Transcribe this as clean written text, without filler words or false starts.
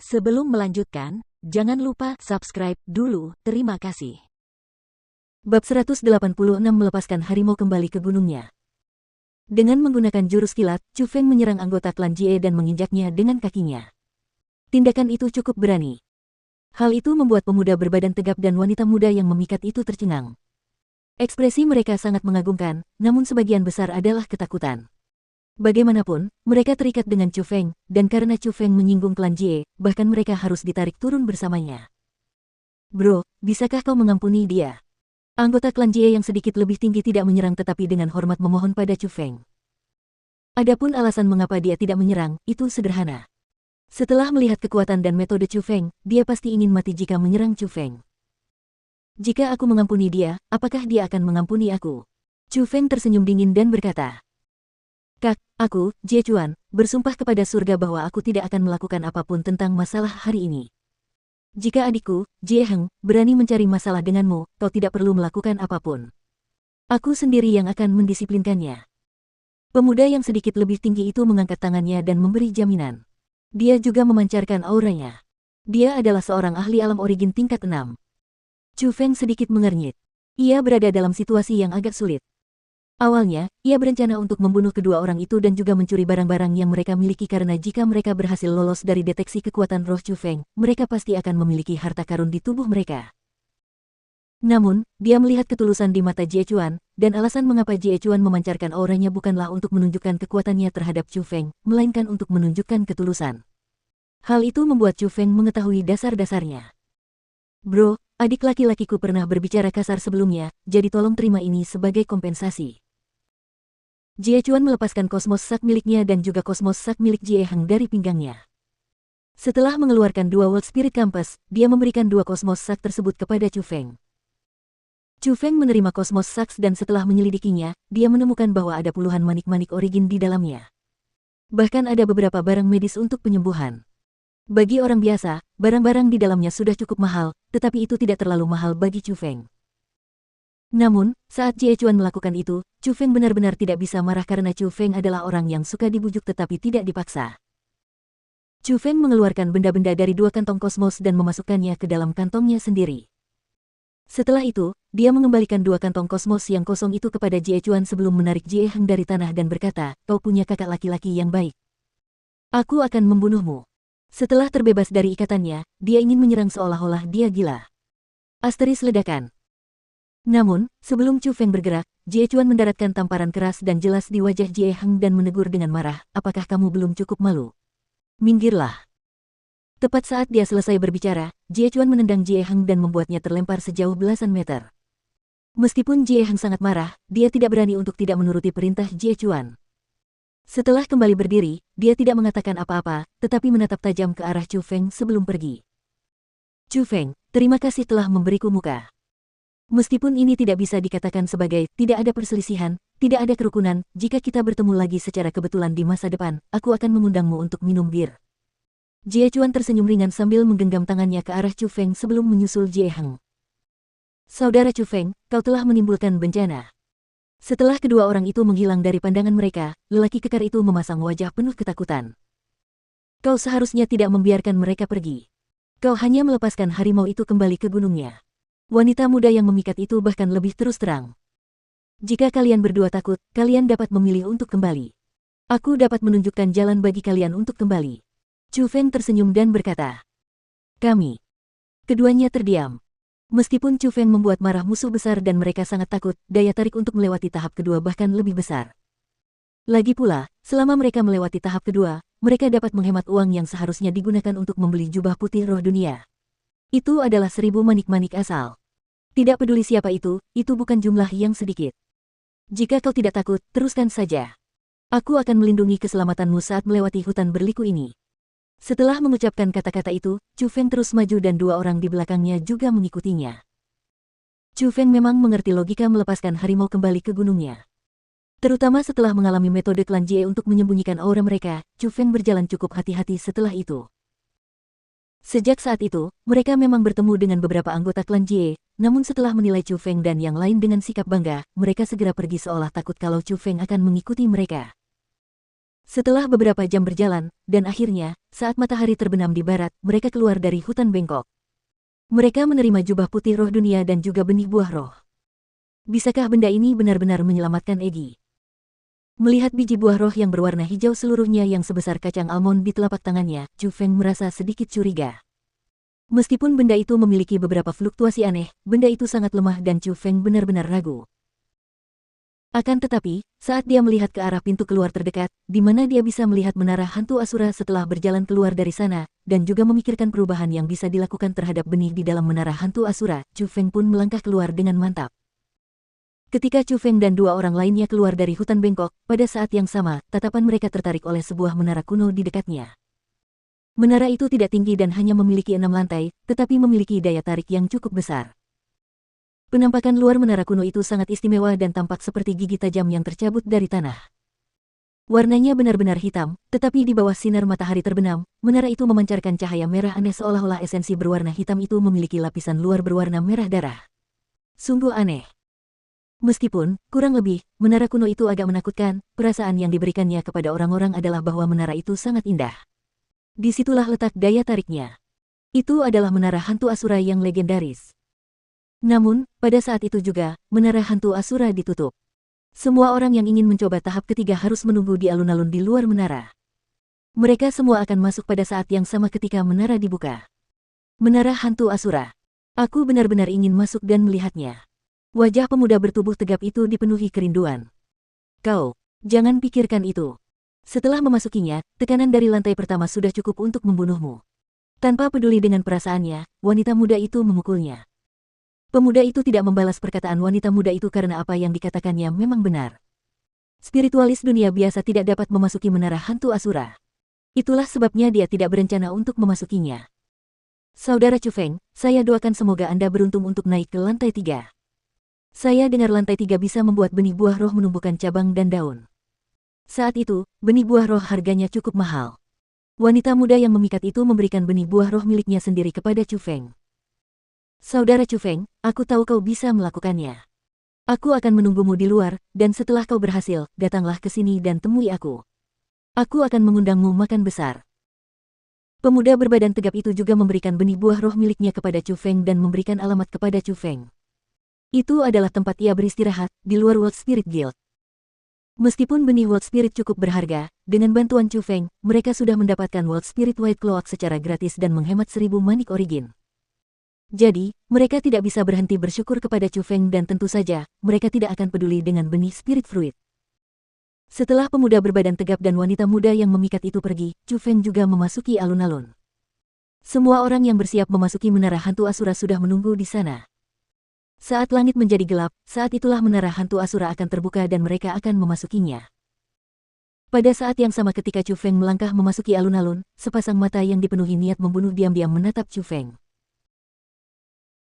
Sebelum melanjutkan, jangan lupa subscribe dulu, terima kasih. Bab 186 melepaskan harimau kembali ke gunungnya. Dengan menggunakan jurus kilat, Chu Feng menyerang anggota klan Jie dan menginjaknya dengan kakinya. Tindakan itu cukup berani. Hal itu membuat pemuda berbadan tegap dan wanita muda yang memikat itu tercengang. Ekspresi mereka sangat mengagumkan, namun sebagian besar adalah ketakutan. Bagaimanapun, mereka terikat dengan Chu Feng, dan karena Chu Feng menyinggung klan Jie, bahkan mereka harus ditarik turun bersamanya. Bro, bisakah kau mengampuni dia? Anggota klan Jie yang sedikit lebih tinggi tidak menyerang tetapi dengan hormat memohon pada Chu Feng. Adapun alasan mengapa dia tidak menyerang, itu sederhana. Setelah melihat kekuatan dan metode Chu Feng, dia pasti ingin mati jika menyerang Chu Feng. Jika aku mengampuni dia, apakah dia akan mengampuni aku? Chu Feng tersenyum dingin dan berkata, Kak, aku, Jie Chuan, bersumpah kepada surga bahwa aku tidak akan melakukan apapun tentang masalah hari ini. Jika adikku, Jie Heng, berani mencari masalah denganmu, kau tidak perlu melakukan apapun. Aku sendiri yang akan mendisiplinkannya. Pemuda yang sedikit lebih tinggi itu mengangkat tangannya dan memberi jaminan. Dia juga memancarkan auranya. Dia adalah seorang ahli alam origin tingkat 6. Chu Feng sedikit mengernyit. Ia berada dalam situasi yang agak sulit. Awalnya, ia berencana untuk membunuh kedua orang itu dan juga mencuri barang-barang yang mereka miliki karena jika mereka berhasil lolos dari deteksi kekuatan roh Chu Feng, mereka pasti akan memiliki harta karun di tubuh mereka. Namun, dia melihat ketulusan di mata Jie Chuan, dan alasan mengapa Jie Chuan memancarkan auranya bukanlah untuk menunjukkan kekuatannya terhadap Chu Feng, melainkan untuk menunjukkan ketulusan. Hal itu membuat Chu Feng mengetahui dasar-dasarnya. Bro, adik laki-lakiku pernah berbicara kasar sebelumnya, jadi tolong terima ini sebagai kompensasi. Jie Chuan melepaskan kosmos sak miliknya dan juga kosmos sak milik Jie Heng dari pinggangnya. Setelah mengeluarkan dua World Spirit Compass, dia memberikan dua kosmos sak tersebut kepada Chu Feng. Chu Feng menerima kosmos sak dan setelah menyelidikinya, dia menemukan bahwa ada puluhan manik-manik origin di dalamnya. Bahkan ada beberapa barang medis untuk penyembuhan. Bagi orang biasa, barang-barang di dalamnya sudah cukup mahal, tetapi itu tidak terlalu mahal bagi Chu Feng. Namun, saat Jie Chuan melakukan itu, Chu Feng benar-benar tidak bisa marah karena Chu Feng adalah orang yang suka dibujuk tetapi tidak dipaksa. Chu Feng mengeluarkan benda-benda dari dua kantong kosmos dan memasukkannya ke dalam kantongnya sendiri. Setelah itu, dia mengembalikan dua kantong kosmos yang kosong itu kepada Jie Chuan sebelum menarik Jie Heng dari tanah dan berkata, kau punya kakak laki-laki yang baik. Aku akan membunuhmu. Setelah terbebas dari ikatannya, dia ingin menyerang seolah-olah dia gila. Asteris ledakan. Namun, sebelum Chu Feng bergerak, Jie Chuan mendaratkan tamparan keras dan jelas di wajah Jie Heng dan menegur dengan marah, apakah kamu belum cukup malu? Minggirlah. Tepat saat dia selesai berbicara, Jie Chuan menendang Jie Heng dan membuatnya terlempar sejauh belasan meter. Meskipun Jie Heng sangat marah, dia tidak berani untuk tidak menuruti perintah Jie Chuan. Setelah kembali berdiri, dia tidak mengatakan apa-apa, tetapi menatap tajam ke arah Chu Feng sebelum pergi. Chu Feng, terima kasih telah memberiku muka. Meskipun ini tidak bisa dikatakan sebagai tidak ada perselisihan, tidak ada kerukunan, jika kita bertemu lagi secara kebetulan di masa depan, aku akan mengundangmu untuk minum bir. Jie Chuan tersenyum ringan sambil menggenggam tangannya ke arah Chu Feng sebelum menyusul Jie Heng. Saudara Chu Feng, kau telah menimbulkan bencana. Setelah kedua orang itu menghilang dari pandangan mereka, lelaki kekar itu memasang wajah penuh ketakutan. Kau seharusnya tidak membiarkan mereka pergi. Kau hanya melepaskan harimau itu kembali ke gunungnya. Wanita muda yang memikat itu bahkan lebih terus terang. Jika kalian berdua takut, kalian dapat memilih untuk kembali. Aku dapat menunjukkan jalan bagi kalian untuk kembali. Chu Feng tersenyum dan berkata, kami. Keduanya terdiam. Meskipun Chu Feng membuat marah musuh besar dan mereka sangat takut, daya tarik untuk melewati tahap kedua bahkan lebih besar. Lagi pula, selama mereka melewati tahap kedua, mereka dapat menghemat uang yang seharusnya digunakan untuk membeli jubah putih roh dunia. Itu adalah 1000 manik-manik asal. Tidak peduli siapa itu bukan jumlah yang sedikit. Jika kau tidak takut, teruskan saja. Aku akan melindungi keselamatanmu saat melewati hutan berliku ini. Setelah mengucapkan kata-kata itu, Chu Feng terus maju dan dua orang di belakangnya juga mengikutinya. Chu Feng memang mengerti logika melepaskan harimau kembali ke gunungnya. Terutama setelah mengalami metode klan Jie untuk menyembunyikan aura mereka, Chu Feng berjalan cukup hati-hati setelah itu. Sejak saat itu, mereka memang bertemu dengan beberapa anggota klan Jie, namun setelah menilai Chu Feng dan yang lain dengan sikap bangga, mereka segera pergi seolah takut kalau Chu Feng akan mengikuti mereka. Setelah beberapa jam berjalan, dan akhirnya, saat matahari terbenam di barat, mereka keluar dari hutan bengkok. Mereka menerima jubah putih roh dunia dan juga benih buah roh. Bisakah benda ini benar-benar menyelamatkan Egi? Melihat biji buah roh yang berwarna hijau seluruhnya yang sebesar kacang almond di telapak tangannya, Chu Feng merasa sedikit curiga. Meskipun benda itu memiliki beberapa fluktuasi aneh, benda itu sangat lemah dan Chu Feng benar-benar ragu. Akan tetapi, saat dia melihat ke arah pintu keluar terdekat, di mana dia bisa melihat menara hantu Asura setelah berjalan keluar dari sana, dan juga memikirkan perubahan yang bisa dilakukan terhadap benih di dalam menara hantu Asura, Chu Feng pun melangkah keluar dengan mantap. Ketika Chu Feng dan dua orang lainnya keluar dari hutan bengkok, pada saat yang sama, tatapan mereka tertarik oleh sebuah menara kuno di dekatnya. Menara itu tidak tinggi dan hanya memiliki 6 lantai, tetapi memiliki daya tarik yang cukup besar. Penampakan luar menara kuno itu sangat istimewa dan tampak seperti gigi tajam yang tercabut dari tanah. Warnanya benar-benar hitam, tetapi di bawah sinar matahari terbenam, menara itu memancarkan cahaya merah aneh seolah-olah esensi berwarna hitam itu memiliki lapisan luar berwarna merah darah. Sungguh aneh. Meskipun, kurang lebih, menara kuno itu agak menakutkan, perasaan yang diberikannya kepada orang-orang adalah bahwa menara itu sangat indah. Disitulah letak daya tariknya. Itu adalah menara hantu Asura yang legendaris. Namun, pada saat itu juga, menara hantu Asura ditutup. Semua orang yang ingin mencoba tahap ketiga harus menunggu di alun-alun di luar menara. Mereka semua akan masuk pada saat yang sama ketika menara dibuka. Menara hantu Asura. Aku benar-benar ingin masuk dan melihatnya. Wajah pemuda bertubuh tegap itu dipenuhi kerinduan. Kau, jangan pikirkan itu. Setelah memasukinya, tekanan dari lantai pertama sudah cukup untuk membunuhmu. Tanpa peduli dengan perasaannya, wanita muda itu memukulnya. Pemuda itu tidak membalas perkataan wanita muda itu karena apa yang dikatakannya memang benar. Spiritualis dunia biasa tidak dapat memasuki menara hantu Asura. Itulah sebabnya dia tidak berencana untuk memasukinya. Saudara Chu Feng, saya doakan semoga Anda beruntung untuk naik ke lantai 3. Saya dengar lantai 3 bisa membuat benih buah roh menumbuhkan cabang dan daun. Saat itu, benih buah roh harganya cukup mahal. Wanita muda yang memikat itu memberikan benih buah roh miliknya sendiri kepada Chu Feng. Saudara Chu Feng, aku tahu kau bisa melakukannya. Aku akan menunggumu di luar, dan setelah kau berhasil, datanglah ke sini dan temui aku. Aku akan mengundangmu makan besar. Pemuda berbadan tegap itu juga memberikan benih buah roh miliknya kepada Chu Feng dan memberikan alamat kepada Chu Feng. Itu adalah tempat ia beristirahat, di luar World Spirit Guild. Meskipun benih World Spirit cukup berharga, dengan bantuan Chu Feng, mereka sudah mendapatkan World Spirit White Cloak secara gratis dan menghemat 1000 manik origin. Jadi, mereka tidak bisa berhenti bersyukur kepada Chu Feng dan tentu saja, mereka tidak akan peduli dengan benih Spirit Fruit. Setelah pemuda berbadan tegap dan wanita muda yang memikat itu pergi, Chu Feng juga memasuki alun-alun. Semua orang yang bersiap memasuki menara hantu Asura sudah menunggu di sana. Saat langit menjadi gelap, saat itulah menara hantu Asura akan terbuka dan mereka akan memasukinya. Pada saat yang sama ketika Chu Feng melangkah memasuki alun-alun, sepasang mata yang dipenuhi niat membunuh diam-diam menatap Chu Feng.